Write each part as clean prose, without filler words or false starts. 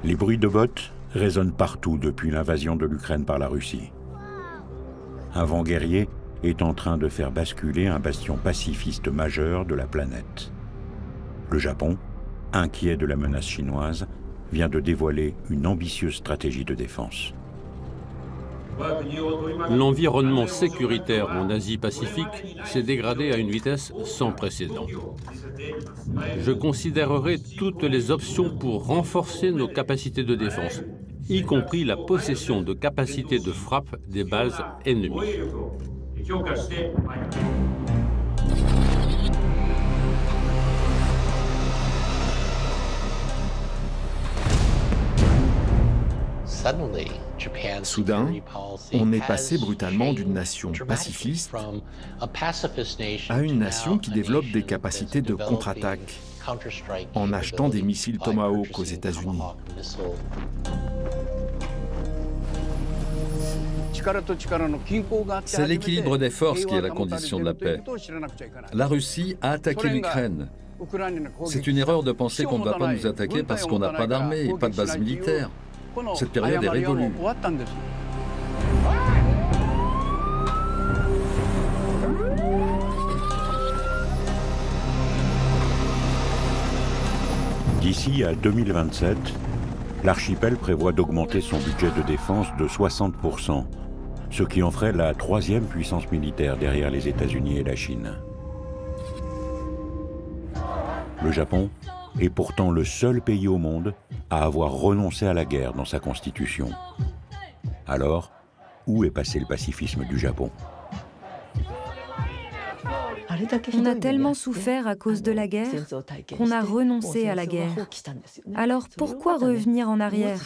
Les bruits de bottes résonnent partout depuis l'invasion de l'Ukraine par la Russie. Un vent guerrier est en train de faire basculer un bastion pacifiste majeur de la planète. Le Japon, inquiet de la menace chinoise, vient de dévoiler une ambitieuse stratégie de défense. L'environnement sécuritaire en Asie-Pacifique s'est dégradé à une vitesse sans précédent. Je considérerai toutes les options pour renforcer nos capacités de défense, y compris la possession de capacités de frappe des bases ennemies. Soudain, on est passé brutalement d'une nation pacifiste à une nation qui développe des capacités de contre-attaque en achetant des missiles Tomahawk aux États-Unis. C'est l'équilibre des forces qui est la condition de la paix. La Russie a attaqué l'Ukraine. C'est une erreur de penser qu'on ne va pas nous attaquer parce qu'on n'a pas d'armée et pas de base militaire. Cette période est révolue. D'ici à 2027, l'archipel prévoit d'augmenter son budget de défense de 60%, ce qui en ferait la troisième puissance militaire derrière les États-Unis et la Chine. Le Japon est pourtant le seul pays au monde à avoir renoncé à la guerre dans sa constitution. Alors, où est passé le pacifisme du Japon? On a tellement souffert à cause de la guerre qu'on a renoncé à la guerre. Alors pourquoi revenir en arrière?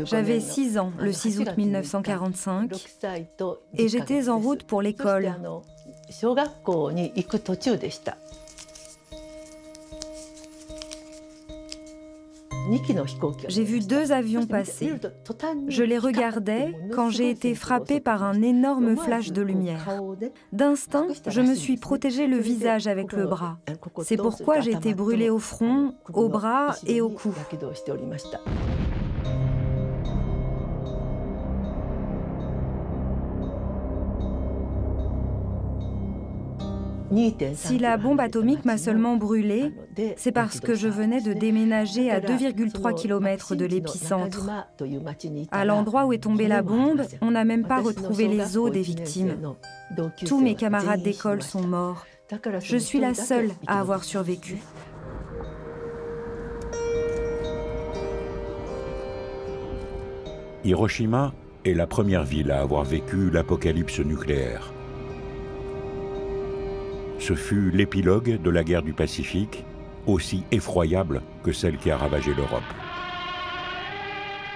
J'avais 6 ans le 6 août 1945 et j'étais en route pour l'école. J'ai vu 2 avions passer. Je les regardais quand j'ai été frappée par un énorme flash de lumière. D'instinct, je me suis protégée le visage avec le bras. C'est pourquoi j'ai été brûlée au front, au bras et au cou. Si la bombe atomique m'a seulement brûlée, c'est parce que je venais de déménager à 2,3 km de l'épicentre. À l'endroit où est tombée la bombe, on n'a même pas retrouvé les os des victimes. Tous mes camarades d'école sont morts. Je suis la seule à avoir survécu. Hiroshima est la première ville à avoir vécu l'apocalypse nucléaire. Ce fut l'épilogue de la guerre du Pacifique, aussi effroyable que celle qui a ravagé l'Europe.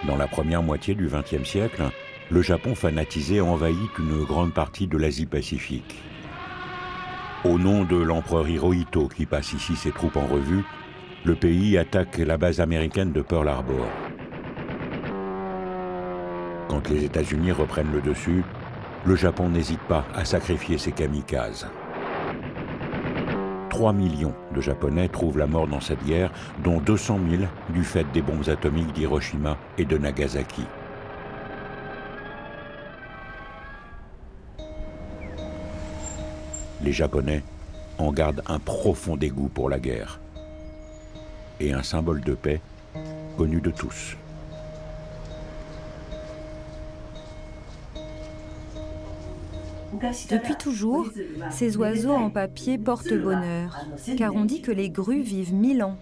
Dans la première moitié du XXe siècle, le Japon fanatisé envahit une grande partie de l'Asie-Pacifique. Au nom de l'empereur Hirohito qui passe ici ses troupes en revue, le pays attaque la base américaine de Pearl Harbor. Quand les États-Unis reprennent le dessus, le Japon n'hésite pas à sacrifier ses kamikazes. 3 millions de Japonais trouvent la mort dans cette guerre, dont 200 000 du fait des bombes atomiques d'Hiroshima et de Nagasaki. Les Japonais en gardent un profond dégoût pour la guerre et un symbole de paix connu de tous. Depuis toujours, ces oiseaux en papier portent bonheur, car on dit que les grues vivent 1000 ans.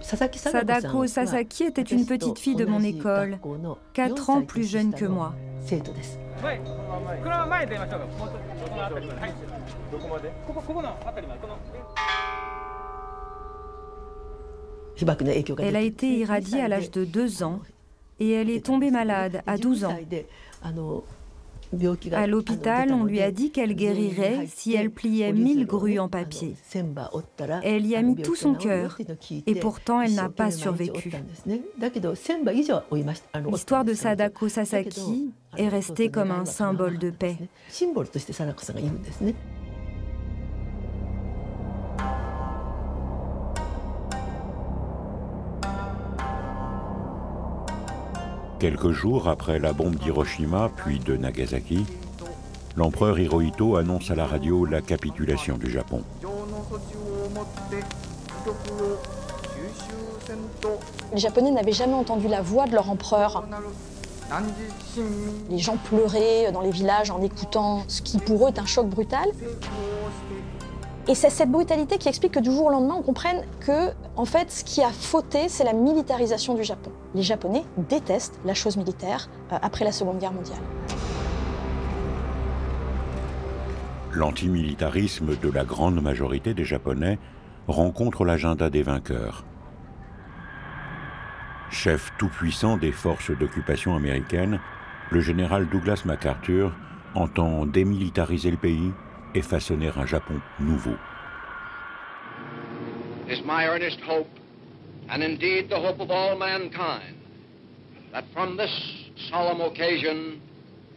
Sadako Sasaki était une petite fille de mon école, 4 ans plus jeune que moi. Elle a été irradiée à l'âge de 2 ans et elle est tombée malade à 12 ans. À l'hôpital, on lui a dit qu'elle guérirait si elle pliait 1000 grues en papier. Elle y a mis tout son cœur et pourtant elle n'a pas survécu. L'histoire de Sadako Sasaki est restée comme un symbole de paix. Quelques jours après la bombe d'Hiroshima, puis de Nagasaki, l'empereur Hirohito annonce à la radio la capitulation du Japon. Les Japonais n'avaient jamais entendu la voix de leur empereur. Les gens pleuraient dans les villages en écoutant ce qui pour eux est un choc brutal. Et c'est cette brutalité qui explique que du jour au lendemain, on comprenne que, en fait, ce qui a fauté, c'est la militarisation du Japon. Les Japonais détestent la chose militaire après la Seconde Guerre mondiale. L'antimilitarisme de la grande majorité des Japonais rencontre l'agenda des vainqueurs. Chef tout-puissant des forces d'occupation américaines, le général Douglas MacArthur entend démilitariser le pays et façonner un Japon nouveau. It is my earnest hope, and indeed the hope of all mankind, that from this solemn occasion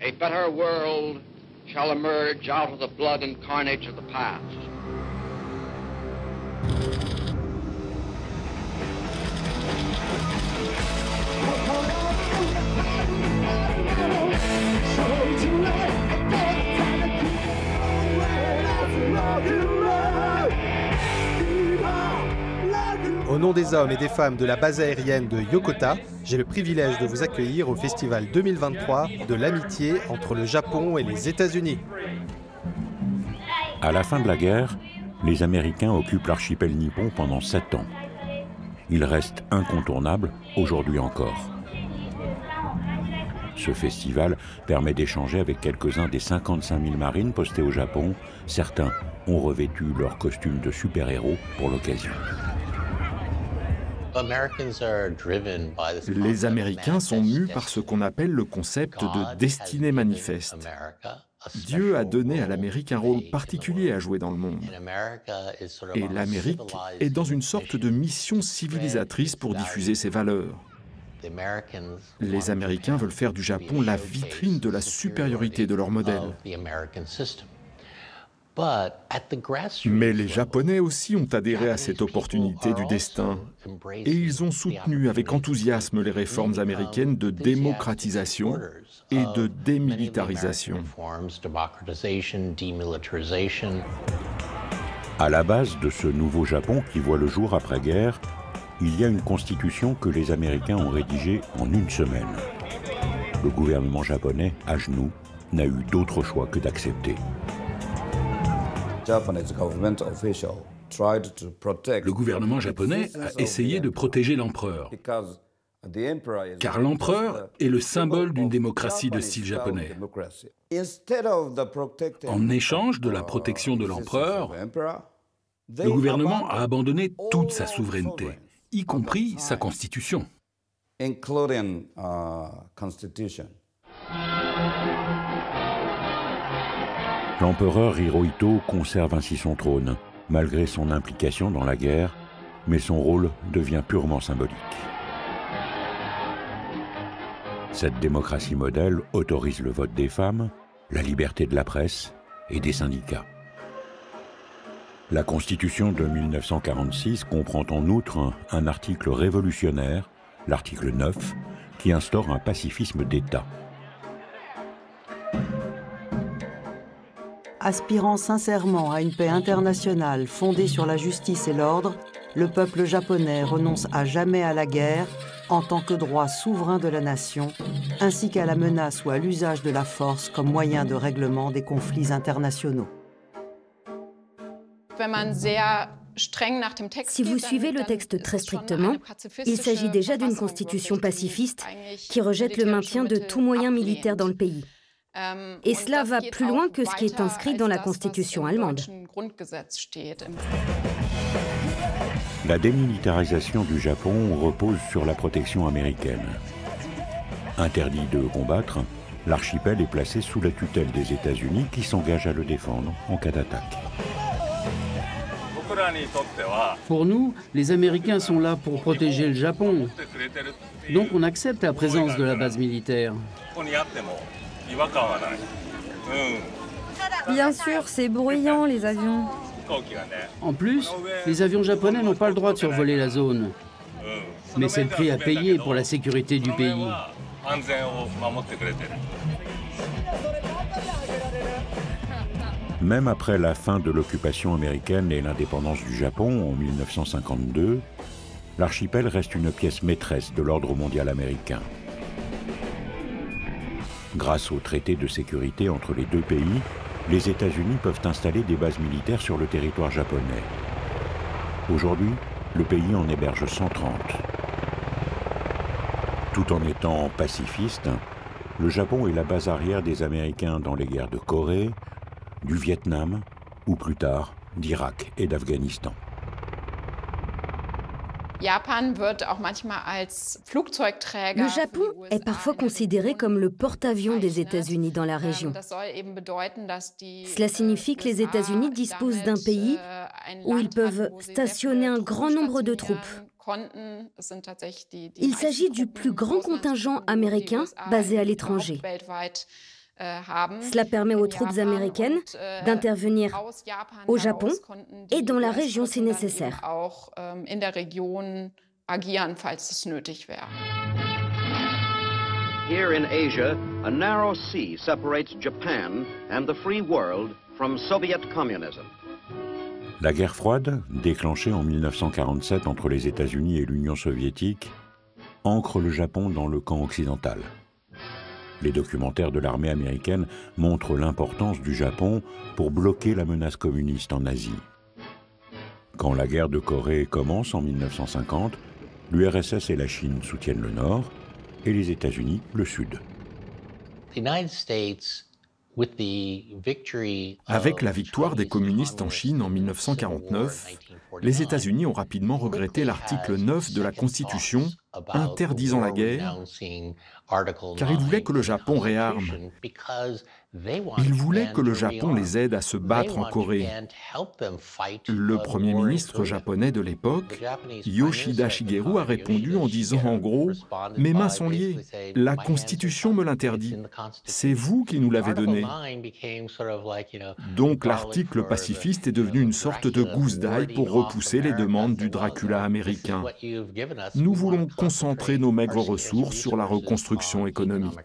a better world shall emerge out of the blood and carnage of the past. Au nom des hommes et des femmes de la base aérienne de Yokota, j'ai le privilège de vous accueillir au Festival 2023 de l'amitié entre le Japon et les États-Unis. À la fin de la guerre, les Américains occupent l'archipel nippon pendant 7 ans. Il reste incontournable, aujourd'hui encore. Ce festival permet d'échanger avec quelques-uns des 55 000 marines postés au Japon. Certains ont revêtu leur costume de super-héros pour l'occasion. Les Américains sont mus par ce qu'on appelle le concept de destinée manifeste. Dieu a donné à l'Amérique un rôle particulier à jouer dans le monde. Et l'Amérique est dans une sorte de mission civilisatrice pour diffuser ses valeurs. Les Américains veulent faire du Japon la vitrine de la supériorité de leur modèle. Mais les Japonais aussi ont adhéré à cette opportunité du destin et ils ont soutenu avec enthousiasme les réformes américaines de démocratisation et de démilitarisation. À la base de ce nouveau Japon qui voit le jour après-guerre, il y a une constitution que les Américains ont rédigée en 1 semaine. Le gouvernement japonais, à genoux, n'a eu d'autre choix que d'accepter. Le gouvernement japonais a essayé de protéger l'empereur, car l'empereur est le symbole d'une démocratie de style japonais. En échange de la protection de l'empereur, le gouvernement a abandonné toute sa souveraineté, y compris sa constitution. L'empereur Hirohito conserve ainsi son trône, malgré son implication dans la guerre, mais son rôle devient purement symbolique. Cette démocratie modèle autorise le vote des femmes, la liberté de la presse et des syndicats. La Constitution de 1946 comprend en outre un article révolutionnaire, l'article 9, qui instaure un pacifisme d'État. Aspirant sincèrement à une paix internationale fondée sur la justice et l'ordre, le peuple japonais renonce à jamais à la guerre en tant que droit souverain de la nation, ainsi qu'à la menace ou à l'usage de la force comme moyen de règlement des conflits internationaux. Si vous suivez le texte très strictement, il s'agit déjà d'une constitution pacifiste qui rejette le maintien de tout moyen militaire dans le pays. Et cela va plus loin que ce qui est inscrit dans la Constitution allemande. La démilitarisation du Japon repose sur la protection américaine. Interdit de combattre, l'archipel est placé sous la tutelle des États-Unis qui s'engagent à le défendre en cas d'attaque. Pour nous, les Américains sont là pour protéger le Japon. Donc on accepte la présence de la base militaire. Bien sûr, c'est bruyant, les avions. En plus, les avions japonais n'ont pas le droit de survoler la zone. Mais c'est le prix à payer pour la sécurité du pays. Même après la fin de l'occupation américaine et l'indépendance du Japon en 1952, l'archipel reste une pièce maîtresse de l'ordre mondial américain. Grâce au traité de sécurité entre les deux pays, les États-Unis peuvent installer des bases militaires sur le territoire japonais. Aujourd'hui, le pays en héberge 130. Tout en étant pacifiste, le Japon est la base arrière des Américains dans les guerres de Corée, du Vietnam ou plus tard d'Irak et d'Afghanistan. Le Japon est parfois considéré comme le porte-avions des États-Unis dans la région. Cela signifie que les États-Unis disposent d'un pays où ils peuvent stationner un grand nombre de troupes. Il s'agit du plus grand contingent américain basé à l'étranger. Cela permet aux troupes américaines d'intervenir au Japon et dans la région si nécessaire. Here in Asia, a narrow sea separates Japan and the free world from Soviet communism. La guerre froide, déclenchée en 1947 entre les États-Unis et l'Union soviétique, ancre le Japon dans le camp occidental. Les documentaires de l'armée américaine montrent l'importance du Japon pour bloquer la menace communiste en Asie. Quand la guerre de Corée commence en 1950, l'URSS et la Chine soutiennent le Nord et les États-Unis le Sud. Avec la victoire des communistes en Chine en 1949, les États-Unis ont rapidement regretté l'article 9 de la Constitution interdisant la guerre, car ils voulaient que le Japon réarme. Ils voulaient que le Japon les aide à se battre en Corée. Le Premier ministre japonais de l'époque, Yoshida Shigeru, a répondu en disant en gros « Mes mains sont liées, la Constitution me l'interdit, c'est vous qui nous l'avez donnée ». Donc l'article pacifiste est devenu une sorte de gousse d'ail pour repousser les demandes du Dracula américain. Nous voulons concentrer nos maigres ressources sur la reconstruction économique.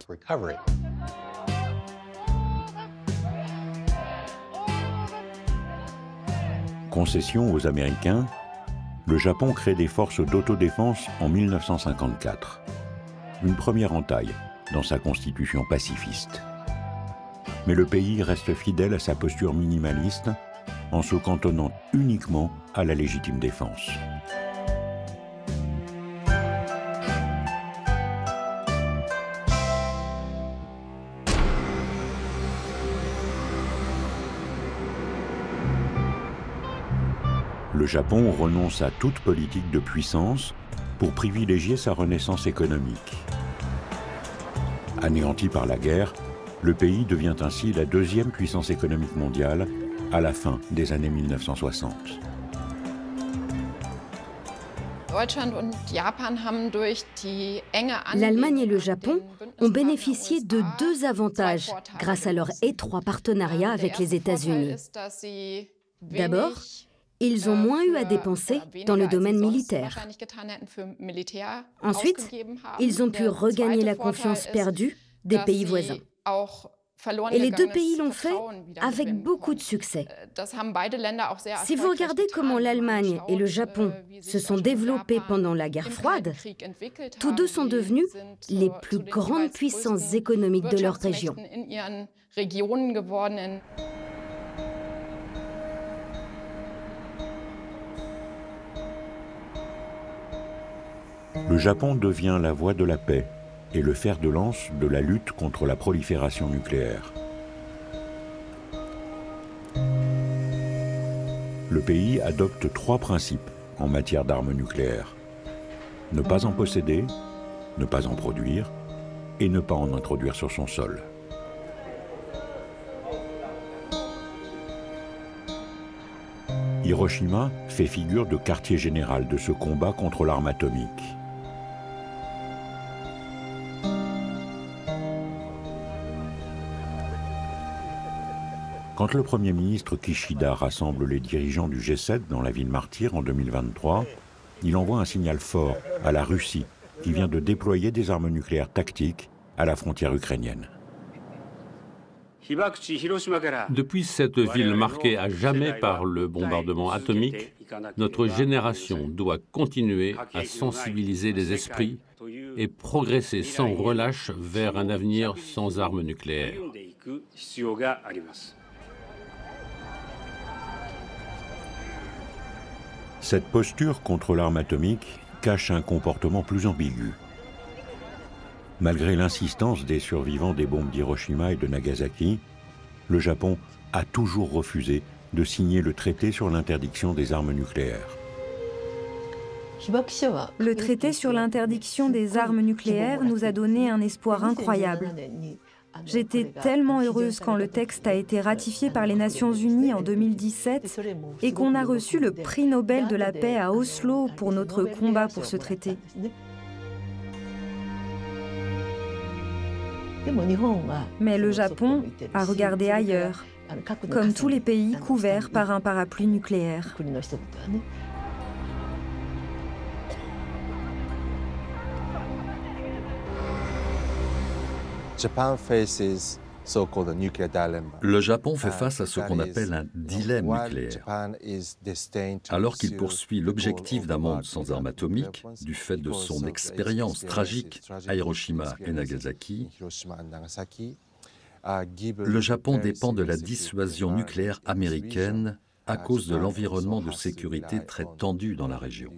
Concession aux Américains, le Japon crée des forces d'autodéfense en 1954. Une première entaille dans sa constitution pacifiste. Mais le pays reste fidèle à sa posture minimaliste en se cantonnant uniquement à la légitime défense. Le Japon renonce à toute politique de puissance pour privilégier sa renaissance économique. Anéanti par la guerre, le pays devient ainsi la deuxième puissance économique mondiale à la fin des années 1960. L'Allemagne et le Japon ont bénéficié de deux avantages grâce à leur étroit partenariat avec les États-Unis. D'abord, ils ont moins eu à dépenser dans le domaine militaire. Ensuite, ils ont pu regagner la confiance perdue des pays voisins. Et les deux pays l'ont fait avec beaucoup de succès. Si vous regardez comment l'Allemagne et le Japon se sont développés pendant la guerre froide, tous deux sont devenus les plus grandes puissances économiques de leur région. Le Japon devient la voie de la paix est le fer de lance de la lutte contre la prolifération nucléaire. Le pays adopte 3 principes en matière d'armes nucléaires. Ne pas en posséder, ne pas en produire et ne pas en introduire sur son sol. Hiroshima fait figure de quartier général de ce combat contre l'arme atomique. Quand le Premier ministre Kishida rassemble les dirigeants du G7 dans la ville martyre en 2023, il envoie un signal fort à la Russie qui vient de déployer des armes nucléaires tactiques à la frontière ukrainienne. Depuis cette ville marquée à jamais par le bombardement atomique, notre génération doit continuer à sensibiliser les esprits et progresser sans relâche vers un avenir sans armes nucléaires. Cette posture contre l'arme atomique cache un comportement plus ambigu. Malgré l'insistance des survivants des bombes d'Hiroshima et de Nagasaki, le Japon a toujours refusé de signer le traité sur l'interdiction des armes nucléaires. Le traité sur l'interdiction des armes nucléaires nous a donné un espoir incroyable. J'étais tellement heureuse quand le texte a été ratifié par les Nations Unies en 2017 et qu'on a reçu le prix Nobel de la paix à Oslo pour notre combat pour ce traité. Mais le Japon a regardé ailleurs, comme tous les pays couverts par un parapluie nucléaire. Le Japon fait face à ce qu'on appelle un dilemme nucléaire. Alors qu'il poursuit l'objectif d'un monde sans armes atomiques, du fait de son expérience tragique à Hiroshima et Nagasaki, le Japon dépend de la dissuasion nucléaire américaine à cause de l'environnement de sécurité très tendu dans la région.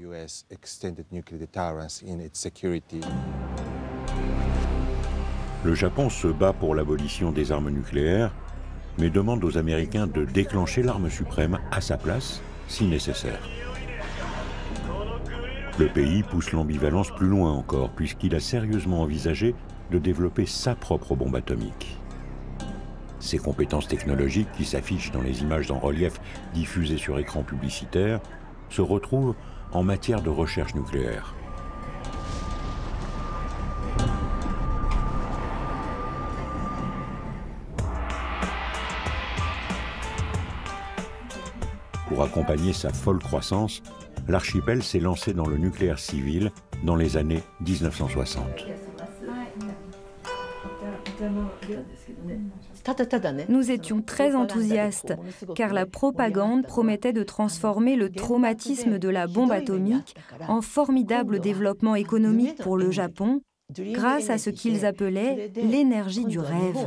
Le Japon se bat pour l'abolition des armes nucléaires, mais demande aux Américains de déclencher l'arme suprême à sa place, si nécessaire. Le pays pousse l'ambivalence plus loin encore, puisqu'il a sérieusement envisagé de développer sa propre bombe atomique. Ses compétences technologiques, qui s'affichent dans les images en relief diffusées sur écran publicitaire, se retrouvent en matière de recherche nucléaire. Pour accompagner sa folle croissance, l'archipel s'est lancé dans le nucléaire civil dans les années 1960. Nous étions très enthousiastes, car la propagande promettait de transformer le traumatisme de la bombe atomique en formidable développement économique pour le Japon, grâce à ce qu'ils appelaient l'énergie du rêve.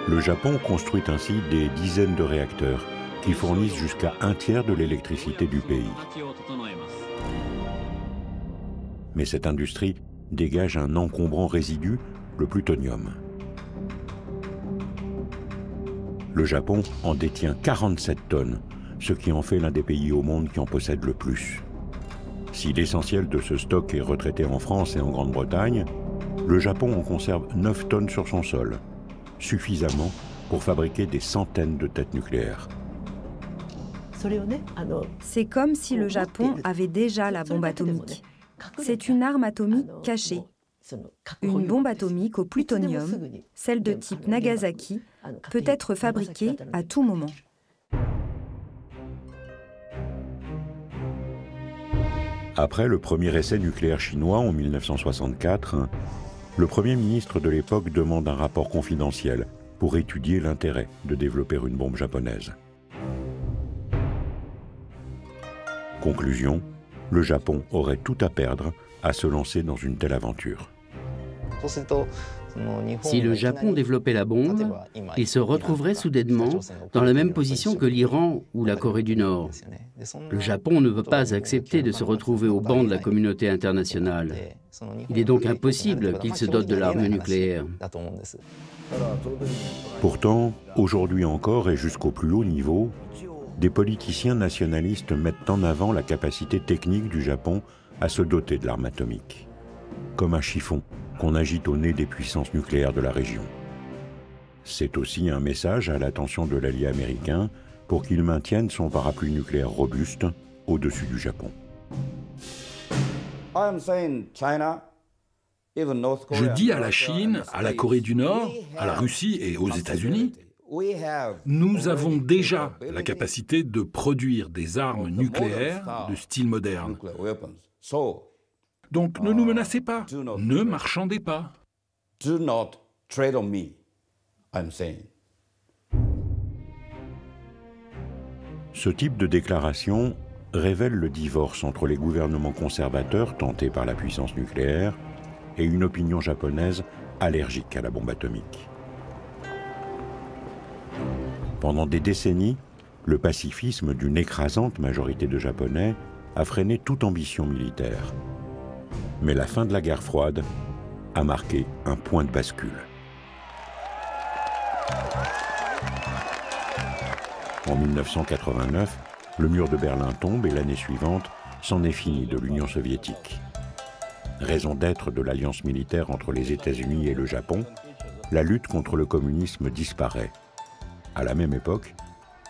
Le Japon construit ainsi des dizaines de réacteurs qui fournissent jusqu'à un tiers de l'électricité du pays. Mais cette industrie dégage un encombrant résidu, le plutonium. Le Japon en détient 47 tonnes, ce qui en fait l'un des pays au monde qui en possède le plus. Si l'essentiel de ce stock est retraité en France et en Grande-Bretagne, le Japon en conserve 9 tonnes sur son sol, suffisamment pour fabriquer des centaines de têtes nucléaires. C'est comme si le Japon avait déjà la bombe atomique. C'est une arme atomique cachée. Une bombe atomique au plutonium, celle de type Nagasaki, peut être fabriquée à tout moment. Après le premier essai nucléaire chinois en 1964, le Premier ministre de l'époque demande un rapport confidentiel pour étudier l'intérêt de développer une bombe japonaise. Conclusion, le Japon aurait tout à perdre à se lancer dans une telle aventure. Si le Japon développait la bombe, il se retrouverait soudainement dans la même position que l'Iran ou la Corée du Nord. Le Japon ne peut pas accepter de se retrouver au banc de la communauté internationale. Il est donc impossible qu'il se dote de l'arme nucléaire. Pourtant, aujourd'hui encore et jusqu'au plus haut niveau, des politiciens nationalistes mettent en avant la capacité technique du Japon à se doter de l'arme atomique, comme un chiffon qu'on agite au nez des puissances nucléaires de la région. C'est aussi un message à l'attention de l'allié américain pour qu'il maintienne son parapluie nucléaire robuste au-dessus du Japon. Je dis à la Chine, à la Corée du Nord, à la Russie et aux États-Unis, nous avons déjà la capacité de produire des armes nucléaires de style moderne. Donc ne nous menacez pas, ne marchandez pas. Ce type de déclaration révèle le divorce entre les gouvernements conservateurs tentés par la puissance nucléaire et une opinion japonaise allergique à la bombe atomique. Pendant des décennies, le pacifisme d'une écrasante majorité de Japonais a freiné toute ambition militaire. Mais la fin de la guerre froide a marqué un point de bascule. En 1989, le mur de Berlin tombe et l'année suivante, c'en est fini de l'Union soviétique. Raison d'être de l'alliance militaire entre les États-Unis et le Japon, la lutte contre le communisme disparaît. À la même époque,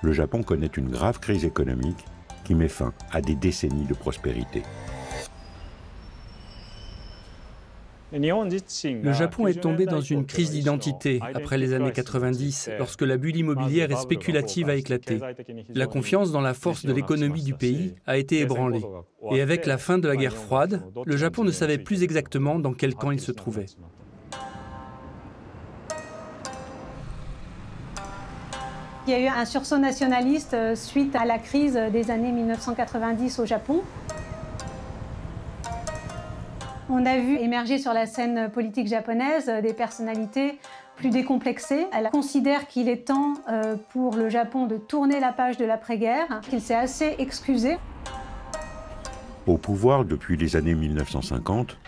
le Japon connaît une grave crise économique qui met fin à des décennies de prospérité. Le Japon est tombé dans une crise d'identité après les années 90, lorsque la bulle immobilière et spéculative a éclaté. La confiance dans la force de l'économie du pays a été ébranlée. Et avec la fin de la guerre froide, le Japon ne savait plus exactement dans quel camp il se trouvait. Il y a eu un sursaut nationaliste suite à la crise des années 1990 au Japon. On a vu émerger sur la scène politique japonaise des personnalités plus décomplexées. Elle considère qu'il est temps pour le Japon de tourner la page de l'après-guerre, qu'il s'est assez excusé. Au pouvoir depuis les années 1950,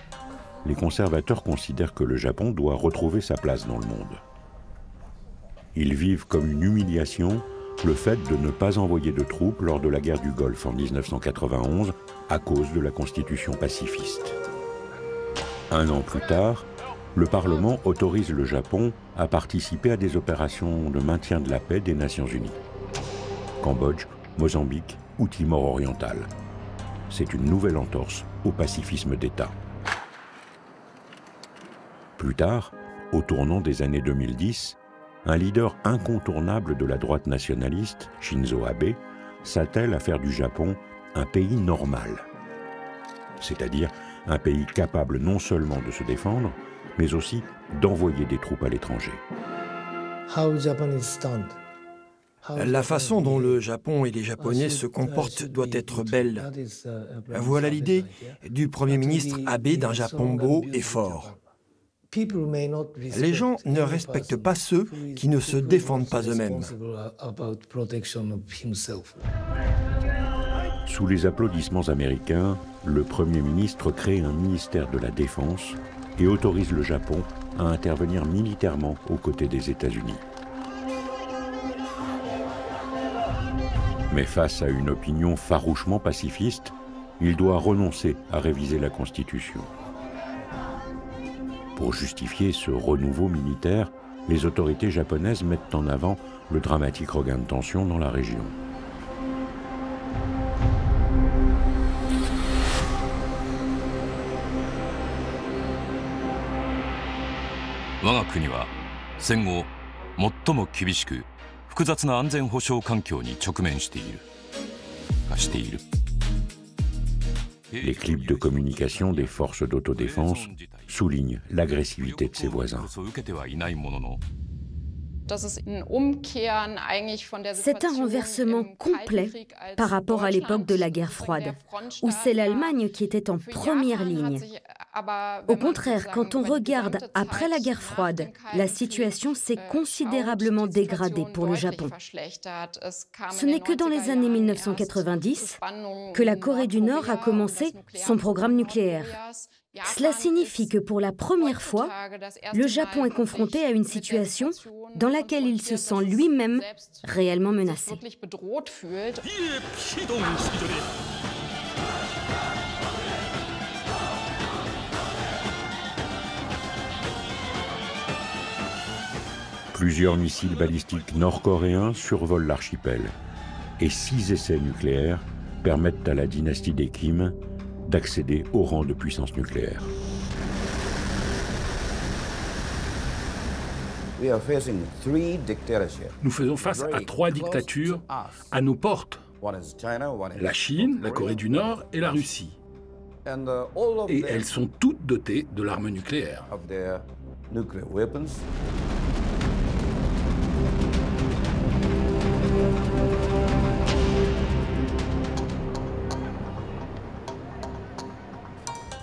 les conservateurs considèrent que le Japon doit retrouver sa place dans le monde. Ils vivent comme une humiliation le fait de ne pas envoyer de troupes lors de la guerre du Golfe en 1991 à cause de la constitution pacifiste. Un an plus tard, le Parlement autorise le Japon à participer à des opérations de maintien de la paix des Nations Unies. Cambodge, Mozambique ou Timor oriental. C'est une nouvelle entorse au pacifisme d'État. Plus tard, au tournant des années 2010, un leader incontournable de la droite nationaliste, Shinzo Abe, s'attelle à faire du Japon un pays normal. C'est-à-dire un pays capable non seulement de se défendre, mais aussi d'envoyer des troupes à l'étranger. La façon dont le Japon et les Japonais se comportent doit être belle. Voilà l'idée du Premier ministre Abe d'un Japon beau et fort. Les gens ne respectent pas ceux qui ne se défendent pas eux-mêmes. Sous les applaudissements américains, le Premier ministre crée un ministère de la Défense et autorise le Japon à intervenir militairement aux côtés des États-Unis. Mais face à une opinion farouchement pacifiste, il doit renoncer à réviser la Constitution. Pour justifier ce renouveau militaire, les autorités japonaises mettent en avant le dramatique regain de tension dans la région. Les clips de communication des forces d'autodéfense soulignent l'agressivité de ses voisins. C'est un renversement complet par rapport à l'époque de la guerre froide, où c'est l'Allemagne qui était en première ligne. Au contraire, quand on regarde après la guerre froide, la situation s'est considérablement dégradée pour le Japon. Ce n'est que dans les années 1990 que la Corée du Nord a commencé son programme nucléaire. Cela signifie que pour la première fois, le Japon est confronté à une situation dans laquelle il se sent lui-même réellement menacé. Plusieurs missiles balistiques nord-coréens survolent l'archipel et 6 essais nucléaires permettent à la dynastie des Kim d'accéder au rang de puissance nucléaire. Nous faisons face à 3 dictatures à nos portes. La Chine, la Corée du Nord et la Russie. Et elles sont toutes dotées de l'arme nucléaire.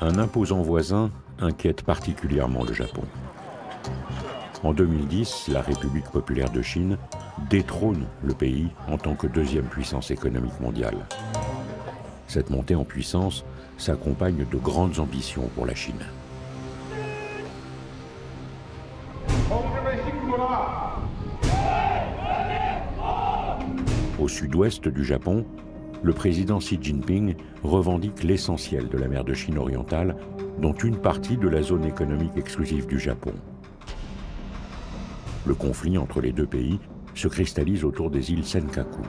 Un imposant voisin inquiète particulièrement le Japon. En 2010, la République populaire de Chine détrône le pays en tant que 2e puissance économique mondiale. Cette montée en puissance s'accompagne de grandes ambitions pour la Chine. Au sud-ouest du Japon, le président Xi Jinping revendique l'essentiel de la mer de Chine orientale, dont une partie de la zone économique exclusive du Japon. Le conflit entre les 2 pays se cristallise autour des îles Senkaku.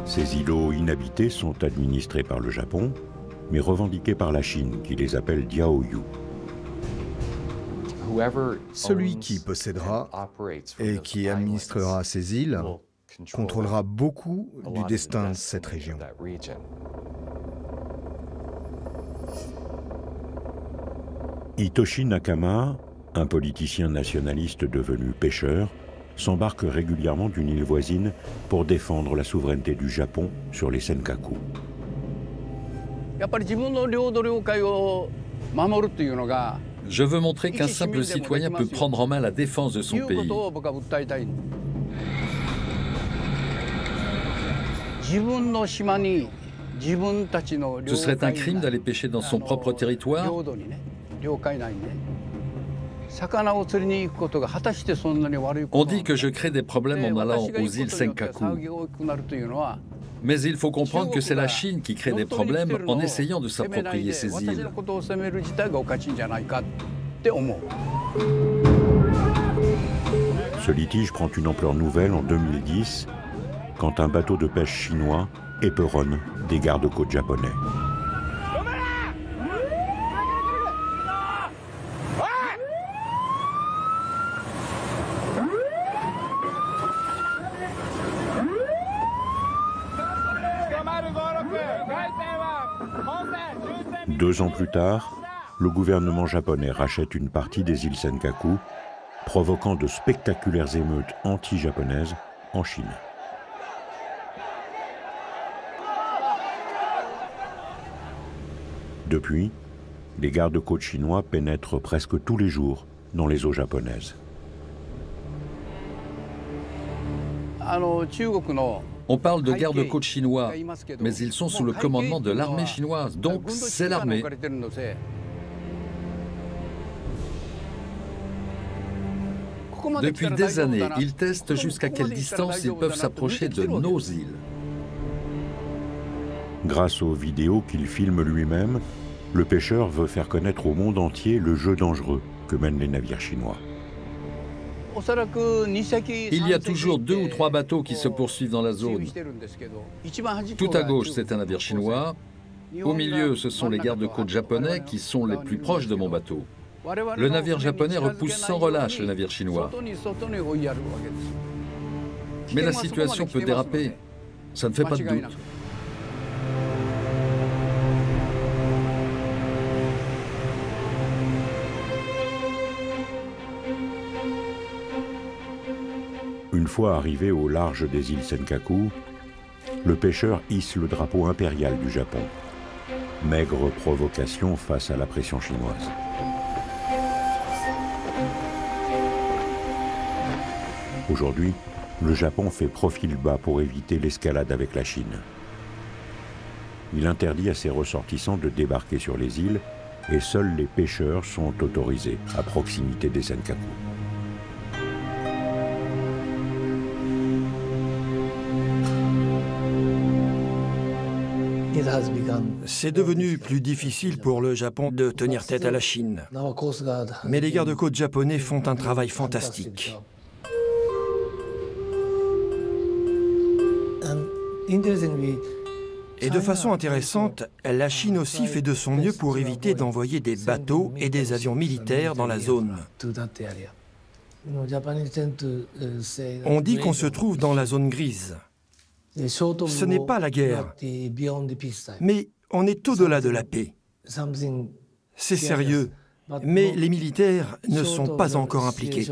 Ces îlots inhabités sont administrés par le Japon, mais revendiqués par la Chine, qui les appelle Diaoyu. Celui qui possédera et qui administrera ces îles contrôlera beaucoup du destin de cette région. Hitoshi Nakama, un politicien nationaliste devenu pêcheur, s'embarque régulièrement d'une île voisine pour défendre la souveraineté du Japon sur les Senkaku. Je veux montrer qu'un simple citoyen peut prendre en main la défense de son pays. Ce serait un crime d'aller pêcher dans son propre territoire. On dit que je crée des problèmes en allant aux îles Senkaku. Mais il faut comprendre que c'est la Chine qui crée des problèmes en essayant de s'approprier ces îles. Ce litige prend une ampleur nouvelle en 2010, quand un bateau de pêche chinois éperonne des gardes-côtes japonais. Deux ans plus tard, le gouvernement japonais rachète une partie des îles Senkaku, provoquant de spectaculaires émeutes anti-japonaises en Chine. Depuis, les gardes-côtes chinois pénètrent presque tous les jours dans les eaux japonaises. On parle de gardes-côtes chinois, mais ils sont sous le commandement de l'armée chinoise, donc c'est l'armée. Depuis des années, ils testent jusqu'à quelle distance ils peuvent s'approcher de nos îles. Grâce aux vidéos qu'il filme lui-même, le pêcheur veut faire connaître au monde entier le jeu dangereux que mènent les navires chinois. Il y a toujours 2 ou 3 bateaux qui se poursuivent dans la zone. Tout à gauche, c'est un navire chinois. Au milieu, ce sont les gardes-côtes japonais qui sont les plus proches de mon bateau. Le navire japonais repousse sans relâche le navire chinois. Mais la situation peut déraper. Ça ne fait pas de doute. Une fois arrivé au large des îles Senkaku, le pêcheur hisse le drapeau impérial du Japon. Maigre provocation face à la pression chinoise. Aujourd'hui, le Japon fait profil bas pour éviter l'escalade avec la Chine. Il interdit à ses ressortissants de débarquer sur les îles et seuls les pêcheurs sont autorisés à proximité des Senkaku. C'est devenu plus difficile pour le Japon de tenir tête à la Chine. Mais les gardes-côtes japonais font un travail fantastique. Et de façon intéressante, la Chine aussi fait de son mieux pour éviter d'envoyer des bateaux et des avions militaires dans la zone. On dit qu'on se trouve dans la zone grise. Ce n'est pas la guerre, mais on est au-delà de la paix. C'est sérieux, mais les militaires ne sont pas encore impliqués.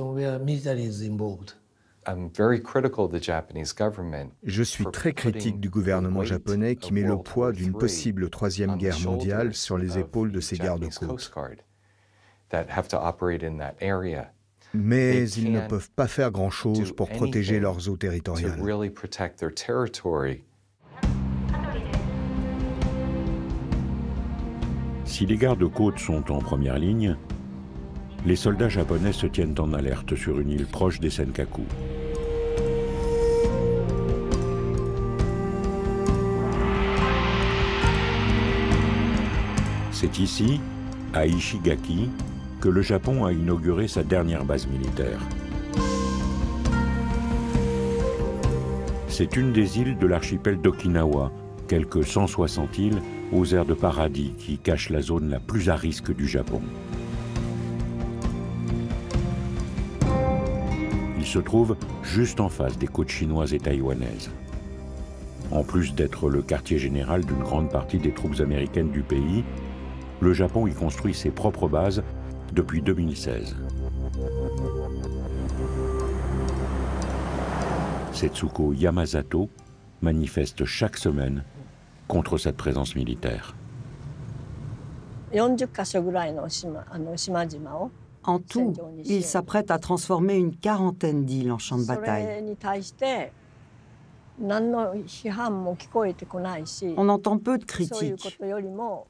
Je suis très critique du gouvernement japonais qui met le poids d'une possible troisième guerre mondiale sur les épaules de ses gardes-côtes. Mais ils ne peuvent pas faire grand-chose pour protéger leurs eaux territoriales. Si les gardes-côtes sont en première ligne, les soldats japonais se tiennent en alerte sur une île proche des Senkaku. C'est ici, à Ishigaki, que le Japon a inauguré sa dernière base militaire. C'est une des îles de l'archipel d'Okinawa, quelques 160 îles aux airs de paradis qui cachent la zone la plus à risque du Japon. Il se trouve juste en face des côtes chinoises et taïwanaises. En plus d'être le quartier général d'une grande partie des troupes américaines du pays, le Japon y construit ses propres bases depuis 2016. Setsuko Yamasato manifeste chaque semaine contre cette présence militaire. En tout, il s'apprête à transformer une quarantaine d'îles en champs de bataille. On entend peu de critiques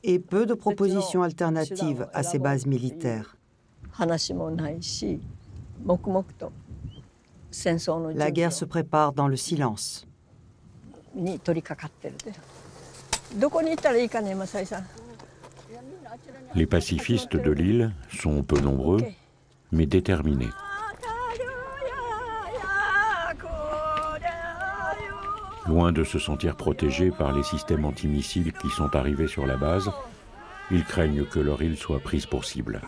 et peu de propositions alternatives à ces bases militaires. La guerre se prépare dans le silence. Les pacifistes de l'île sont peu nombreux, mais déterminés. Loin de se sentir protégés par les systèmes antimissiles qui sont arrivés sur la base, ils craignent que leur île soit prise pour cible.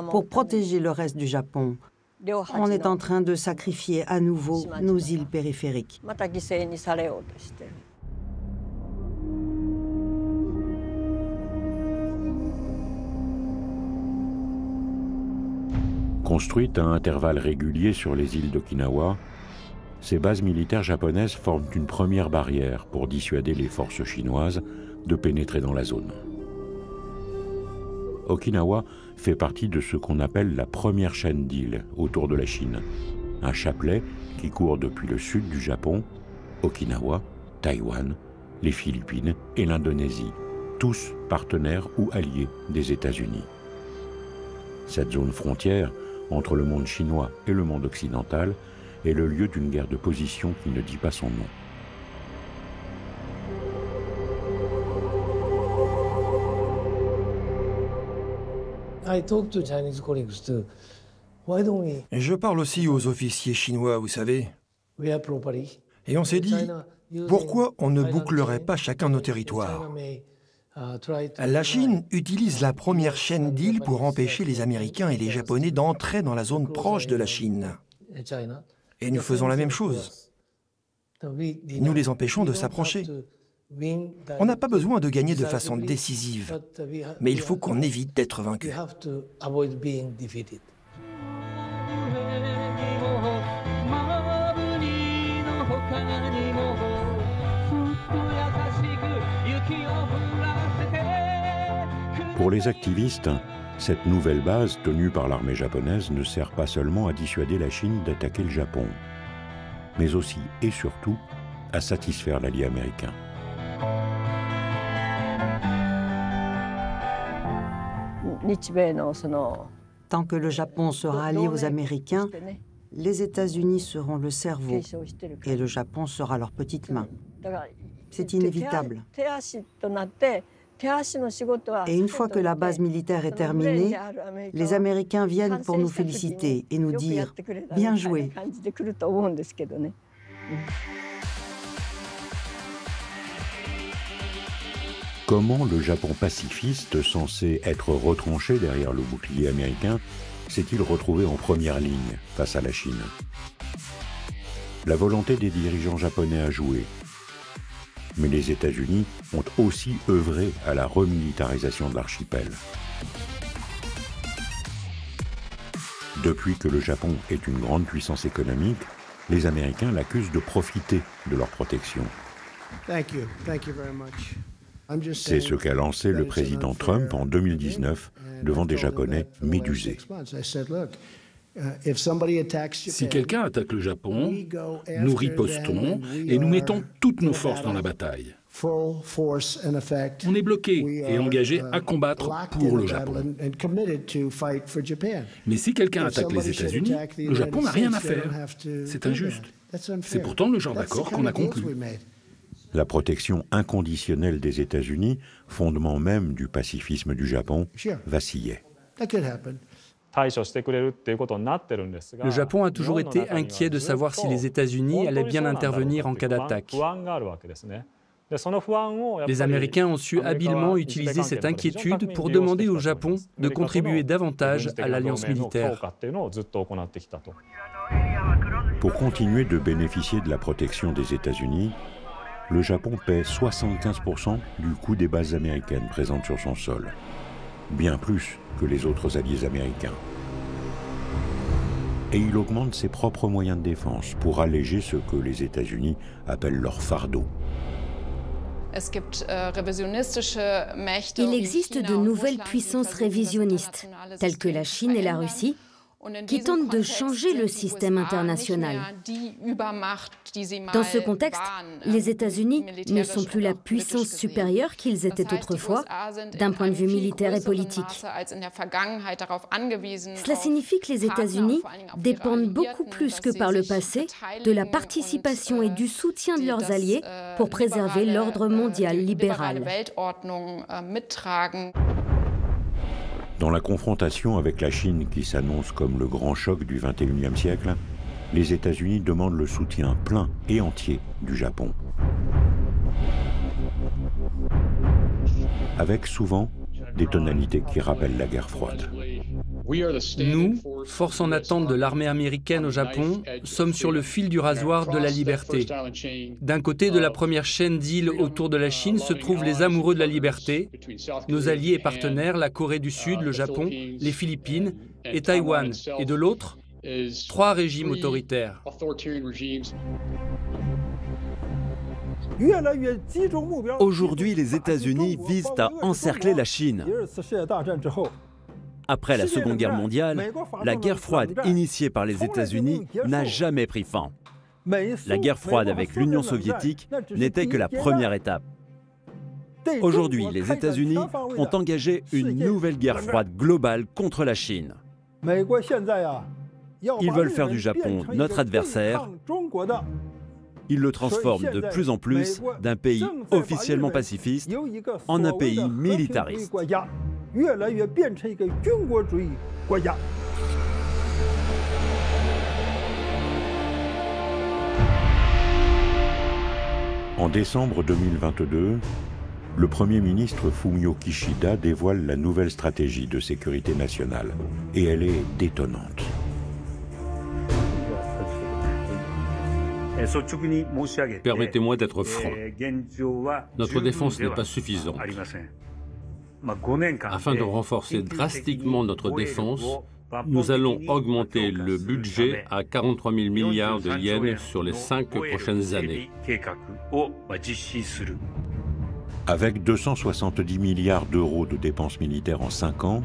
Pour protéger le reste du Japon, on est en train de sacrifier à nouveau nos îles périphériques. Construites à intervalles réguliers sur les îles d'Okinawa, ces bases militaires japonaises forment une première barrière pour dissuader les forces chinoises de pénétrer dans la zone. Okinawa fait partie de ce qu'on appelle la première chaîne d'îles autour de la Chine, un chapelet qui court depuis le sud du Japon, Okinawa, Taïwan, les Philippines et l'Indonésie, tous partenaires ou alliés des États-Unis. Cette zone frontière entre le monde chinois et le monde occidental est le lieu d'une guerre de position qui ne dit pas son nom. Je parle aussi aux officiers chinois, vous savez. Et on s'est dit, pourquoi on ne bouclerait pas chacun nos territoires? La Chine utilise la première chaîne d'îles pour empêcher les Américains et les Japonais d'entrer dans la zone proche de la Chine. Et nous faisons la même chose. Nous les empêchons de s'approcher. On n'a pas besoin de gagner de façon décisive, mais il faut qu'on évite d'être vaincu. Pour les activistes, cette nouvelle base tenue par l'armée japonaise ne sert pas seulement à dissuader la Chine d'attaquer le Japon, mais aussi et surtout à satisfaire l'allié américain. Tant que le Japon sera allié aux Américains, les États-Unis seront le cerveau et le Japon sera leur petite main. C'est inévitable. Et une fois que la base militaire est terminée, les Américains viennent pour nous féliciter et nous dire « Bien joué ». Comment le Japon pacifiste, censé être retranché derrière le bouclier américain, s'est-il retrouvé en première ligne face à la Chine? La volonté des dirigeants japonais a joué. Mais les États-Unis ont aussi œuvré à la remilitarisation de l'archipel. Depuis que le Japon est une grande puissance économique, les Américains l'accusent de profiter de leur protection. C'est ce qu'a lancé le président Trump en 2019 devant des Japonais médusés. Si quelqu'un attaque le Japon, nous ripostons et nous mettons toutes nos forces dans la bataille. On est bloqué et engagé à combattre pour le Japon. Mais si quelqu'un attaque les États-Unis, le Japon n'a rien à faire. C'est injuste. C'est pourtant le genre d'accord qu'on a conclu. La protection inconditionnelle des États-Unis, fondement même du pacifisme du Japon, vacillait. Le Japon a toujours été inquiet de savoir si les États-Unis allaient bien intervenir en cas d'attaque. Les Américains ont su habilement utiliser cette inquiétude pour demander au Japon de contribuer davantage à l'alliance militaire. Pour continuer de bénéficier de la protection des États-Unis, le Japon paie 75% du coût des bases américaines présentes sur son sol, bien plus que les autres alliés américains. Et il augmente ses propres moyens de défense pour alléger ce que les États-Unis appellent leur fardeau. Il existe de nouvelles puissances révisionnistes, telles que la Chine et la Russie, qui tentent de changer le système international. Dans ce contexte, les États-Unis ne sont plus la puissance supérieure qu'ils étaient autrefois, d'un point de vue militaire et politique. Cela signifie que les États-Unis dépendent beaucoup plus que par le passé de la participation et du soutien de leurs alliés pour préserver l'ordre mondial libéral. Dans la confrontation avec la Chine qui s'annonce comme le grand choc du XXIe siècle, les États-Unis demandent le soutien plein et entier du Japon. Avec souvent des tonalités qui rappellent la guerre froide. Nous, force en attente de l'armée américaine au Japon, sommes sur le fil du rasoir de la liberté. D'un côté de la première chaîne d'îles autour de la Chine se trouvent les amoureux de la liberté, nos alliés et partenaires, la Corée du Sud, le Japon, les Philippines et Taïwan. Et de l'autre, 3 régimes autoritaires. Aujourd'hui, les États-Unis visent à encercler la Chine. Après la Seconde Guerre mondiale, la guerre froide initiée par les États-Unis n'a jamais pris fin. La guerre froide avec l'Union soviétique n'était que la première étape. Aujourd'hui, les États-Unis ont engagé une nouvelle guerre froide globale contre la Chine. Ils veulent faire du Japon notre adversaire. Ils le transforment de plus en plus d'un pays officiellement pacifiste en un pays militariste. En décembre 2022, le Premier ministre Fumio Kishida dévoile la nouvelle stratégie de sécurité nationale, et elle est détonnante. Permettez-moi d'être franc. Notre défense n'est pas suffisante. Afin de renforcer drastiquement notre défense, nous allons augmenter le budget à 43 000 milliards de yens sur les 5 prochaines années. Avec 270 milliards d'euros de dépenses militaires en 5 ans,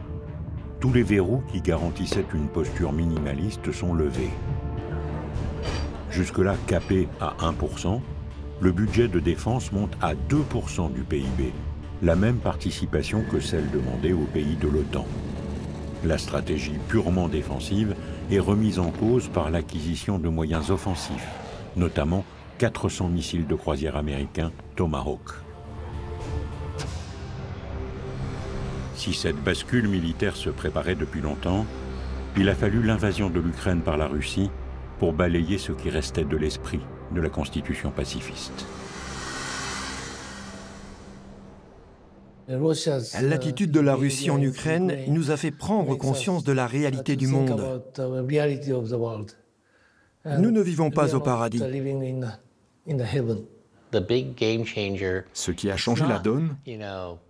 tous les verrous qui garantissaient une posture minimaliste sont levés. Jusque-là capé à 1%, le budget de défense monte à 2% du PIB, la même participation que celle demandée aux pays de l'OTAN. La stratégie purement défensive est remise en cause par l'acquisition de moyens offensifs, notamment 400 missiles de croisière américains Tomahawk. Si cette bascule militaire se préparait depuis longtemps, il a fallu l'invasion de l'Ukraine par la Russie pour balayer ce qui restait de l'esprit de la constitution pacifiste. L'attitude de la Russie en Ukraine nous a fait prendre conscience de la réalité du monde. Nous ne vivons pas au paradis. Ce qui a changé la donne,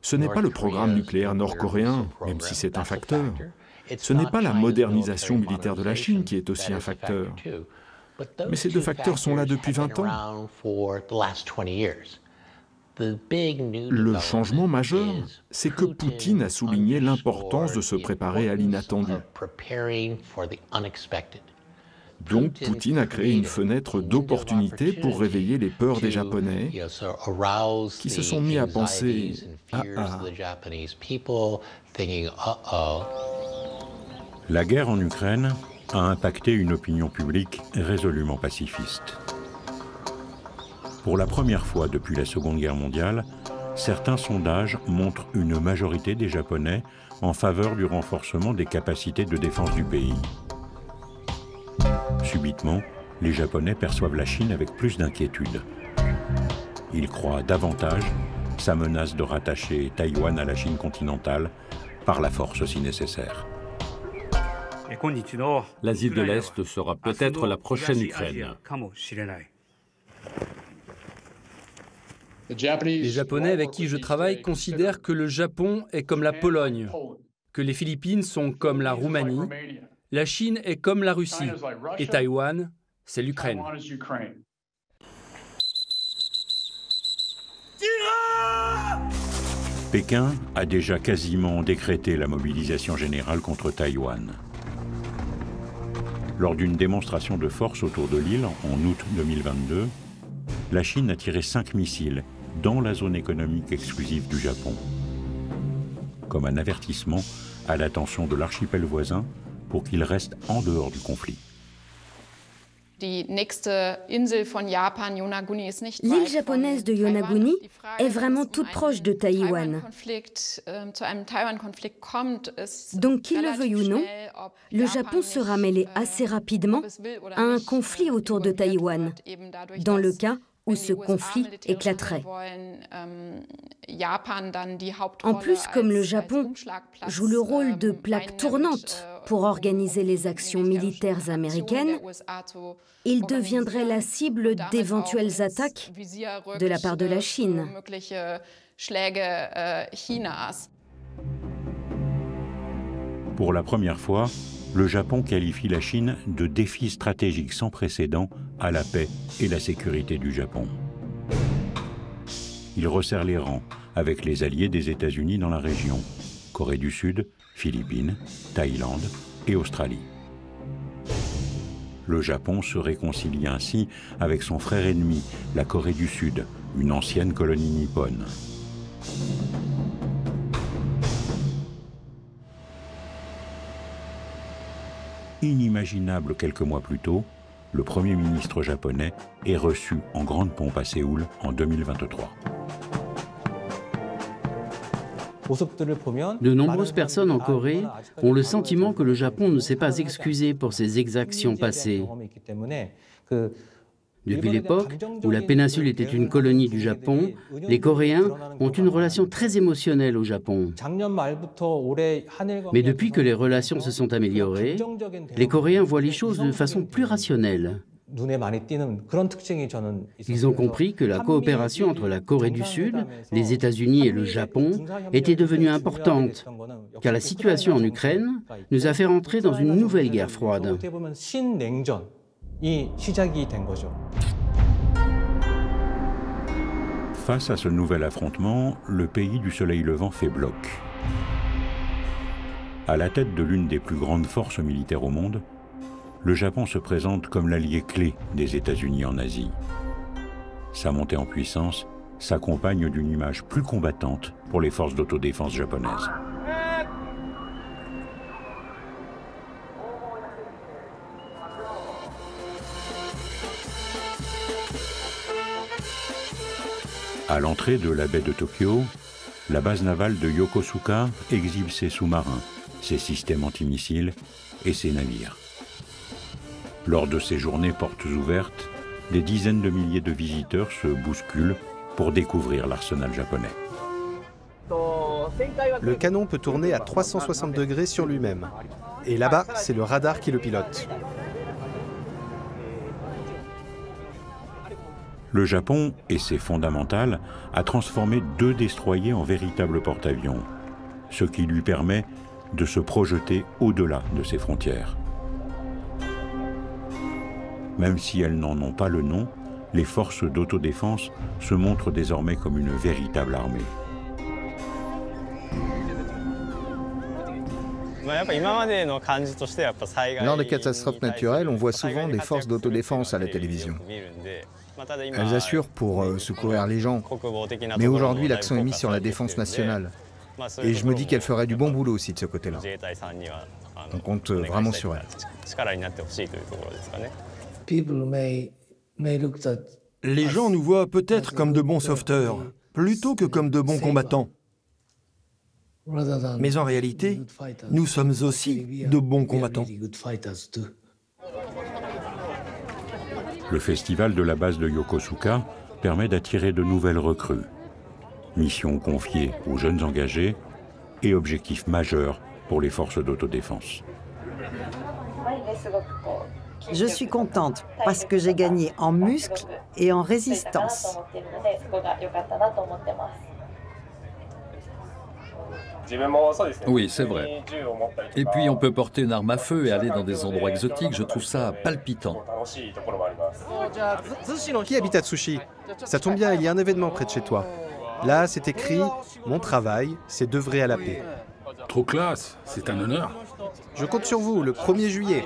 ce n'est pas le programme nucléaire nord-coréen, même si c'est un facteur. Ce n'est pas la modernisation militaire de la Chine qui est aussi un facteur. Mais ces deux facteurs sont là depuis 20 ans. Le changement majeur, c'est que Poutine a souligné l'importance de se préparer à l'inattendu. Donc Poutine a créé une fenêtre d'opportunité pour réveiller les peurs des Japonais, qui se sont mis à penser « ah ah ». La guerre en Ukraine a impacté une opinion publique résolument pacifiste. Pour la première fois depuis la Seconde Guerre mondiale, certains sondages montrent une majorité des Japonais en faveur du renforcement des capacités de défense du pays. Subitement, les Japonais perçoivent la Chine avec plus d'inquiétude. Ils croient davantage sa menace de rattacher Taïwan à la Chine continentale par la force si nécessaire. L'Asie de l'Est sera peut-être la prochaine Ukraine. Les Japonais avec qui je travaille considèrent que le Japon est comme la Pologne, que les Philippines sont comme la Roumanie, la Chine est comme la Russie, et Taïwan, c'est l'Ukraine. Pékin a déjà quasiment décrété la mobilisation générale contre Taïwan. Lors d'une démonstration de force autour de l'île en août 2022, la Chine a tiré 5 missiles dans la zone économique exclusive du Japon, comme un avertissement à l'attention de l'archipel voisin pour qu'il reste en dehors du conflit. L'île japonaise de Yonaguni est vraiment toute proche de Taïwan. Donc, qu'il le veuille ou non, le Japon sera mêlé assez rapidement à un conflit autour de Taïwan, dans le cas où ce conflit éclaterait. En plus, comme le Japon joue le rôle de plaque tournante pour organiser les actions militaires américaines, il deviendrait la cible d'éventuelles attaques de la part de la Chine. Pour la première fois, le Japon qualifie la Chine de défi stratégique sans précédent à la paix et la sécurité du Japon. Il resserre les rangs avec les alliés des États-Unis dans la région, Corée du Sud, Philippines, Thaïlande et Australie. Le Japon se réconcilie ainsi avec son frère ennemi, la Corée du Sud, une ancienne colonie nippone. Inimaginable quelques mois plus tôt, le Premier ministre japonais est reçu en grande pompe à Séoul en 2023. De nombreuses personnes en Corée ont le sentiment que le Japon ne s'est pas excusé pour ses exactions passées. Depuis l'époque où la péninsule était une colonie du Japon, les Coréens ont une relation très émotionnelle au Japon. Mais depuis que les relations se sont améliorées, les Coréens voient les choses de façon plus rationnelle. Ils ont compris que la coopération entre la Corée du Sud, les États-Unis et le Japon était devenue importante, car la situation en Ukraine nous a fait rentrer dans une nouvelle guerre froide. Face à ce nouvel affrontement, le pays du soleil levant fait bloc. À la tête de l'une des plus grandes forces militaires au monde, le Japon se présente comme l'allié clé des États-Unis en Asie. Sa montée en puissance s'accompagne d'une image plus combattante pour les forces d'autodéfense japonaises. À l'entrée de la baie de Tokyo, la base navale de Yokosuka exhibe ses sous-marins, ses systèmes antimissiles et ses navires. Lors de ces journées portes ouvertes, des dizaines de milliers de visiteurs se bousculent pour découvrir l'arsenal japonais. Le canon peut tourner à 360 degrés sur lui-même. Et là-bas, c'est le radar qui le pilote. Le Japon, et c'est fondamental, a transformé 2 destroyers en véritables porte-avions, ce qui lui permet de se projeter au-delà de ses frontières. Même si elles n'en ont pas le nom, les forces d'autodéfense se montrent désormais comme une véritable armée. Lors des catastrophes naturelles, on voit souvent des forces d'autodéfense à la télévision. Elles assurent pour secourir les gens. Mais aujourd'hui, l'accent est mis sur la défense nationale. Et je me dis qu'elle ferait du bon boulot aussi de ce côté-là. On compte vraiment sur elle. Les gens nous voient peut-être comme de bons sauveteurs, plutôt que comme de bons combattants. Mais en réalité, nous sommes aussi de bons combattants. Le festival de la base de Yokosuka permet d'attirer de nouvelles recrues. Mission confiée aux jeunes engagés et objectif majeur pour les forces d'autodéfense. Je suis contente parce que j'ai gagné en muscles et en résistance. Oui, c'est vrai. Et puis on peut porter une arme à feu et aller dans des endroits exotiques, je trouve ça palpitant. Qui habite à Tsushi? Ça tombe bien, il y a un événement près de chez toi. Là, c'est écrit « Mon travail, c'est d'œuvrer à la paix ». Trop classe, c'est un honneur. Je compte sur vous, le 1er juillet.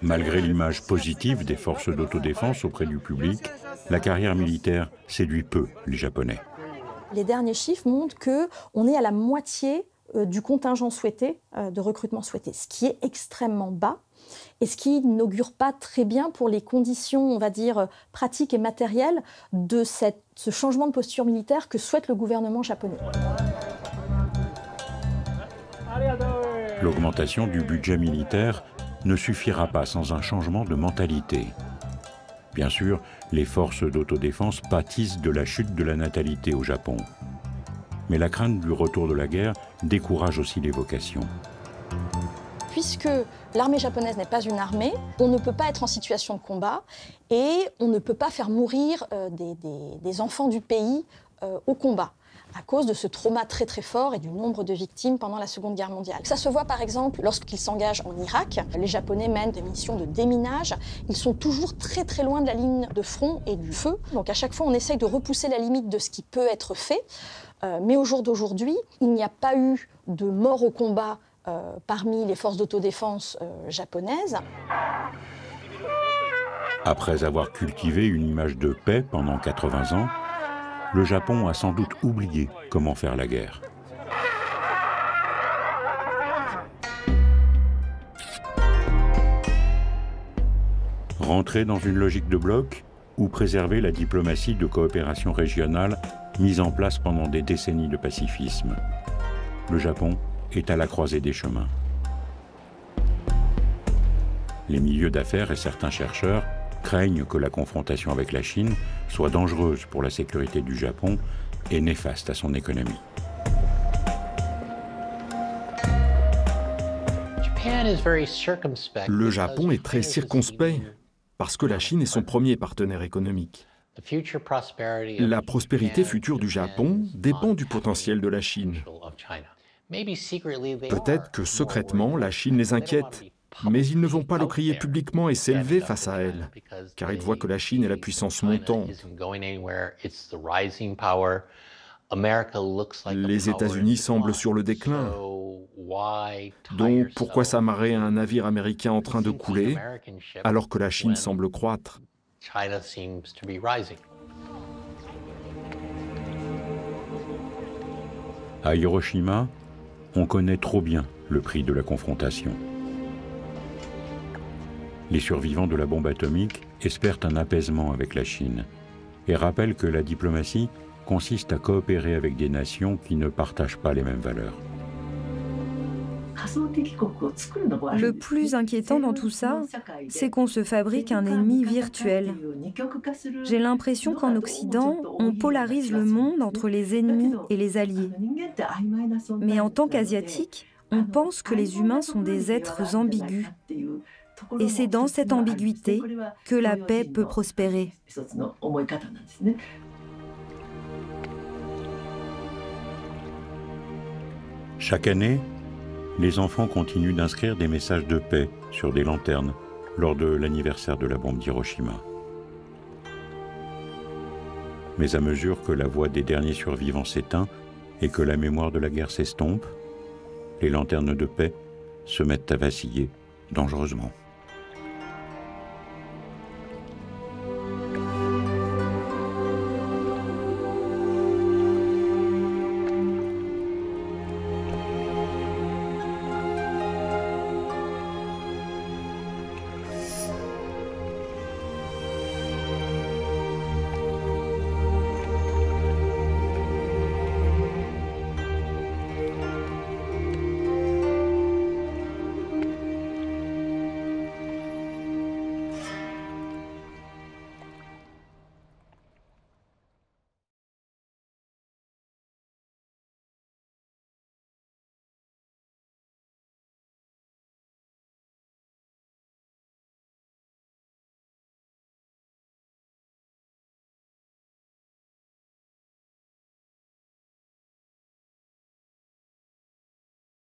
Malgré l'image positive des forces d'autodéfense auprès du public, la carrière militaire séduit peu les Japonais. Les derniers chiffres montrent qu'on est à la moitié du contingent souhaité, de recrutement souhaité, ce qui est extrêmement bas et ce qui n'augure pas très bien pour les conditions, on va dire, pratiques et matérielles de ce changement de posture militaire que souhaite le gouvernement japonais. L'augmentation du budget militaire ne suffira pas sans un changement de mentalité. Bien sûr, les forces d'autodéfense pâtissent de la chute de la natalité au Japon. Mais la crainte du retour de la guerre décourage aussi les vocations. Puisque l'armée japonaise n'est pas une armée, on ne peut pas être en situation de combat et on ne peut pas faire mourir des enfants du pays au combat, à cause de ce trauma très très fort et du nombre de victimes pendant la Seconde Guerre mondiale. Ça se voit par exemple lorsqu'ils s'engagent en Irak. Les Japonais mènent des missions de déminage. Ils sont toujours très très loin de la ligne de front et du feu. Donc à chaque fois, on essaye de repousser la limite de ce qui peut être fait. Mais au jour d'aujourd'hui, il n'y a pas eu de mort au combat parmi les forces d'autodéfense japonaises. Après avoir cultivé une image de paix pendant 80 ans, le Japon a sans doute oublié comment faire la guerre. Rentrer dans une logique de bloc ou préserver la diplomatie de coopération régionale mise en place pendant des décennies de pacifisme. Le Japon est à la croisée des chemins. Les milieux d'affaires et certains chercheurs craignent que la confrontation avec la Chine soit dangereuse pour la sécurité du Japon et néfaste à son économie. Le Japon est très circonspect parce que la Chine est son premier partenaire économique. La prospérité future du Japon dépend du potentiel de la Chine. Peut-être que secrètement, la Chine les inquiète, mais ils ne vont pas le crier publiquement et s'élever face à elle, car ils voient que la Chine est la puissance montante. Les États-Unis semblent sur le déclin. Donc pourquoi s'amarrer à un navire américain en train de couler, alors que la Chine semble croître? À Hiroshima, on connaît trop bien le prix de la confrontation. Les survivants de la bombe atomique espèrent un apaisement avec la Chine et rappellent que la diplomatie consiste à coopérer avec des nations qui ne partagent pas les mêmes valeurs. Le plus inquiétant dans tout ça, c'est qu'on se fabrique un ennemi virtuel. J'ai l'impression qu'en Occident, on polarise le monde entre les ennemis et les alliés. Mais en tant qu'Asiatiques, on pense que les humains sont des êtres ambigus. Et c'est dans cette ambiguïté que la paix peut prospérer. Chaque année, les enfants continuent d'inscrire des messages de paix sur des lanternes lors de l'anniversaire de la bombe d'Hiroshima. Mais à mesure que la voix des derniers survivants s'éteint et que la mémoire de la guerre s'estompe, les lanternes de paix se mettent à vaciller dangereusement.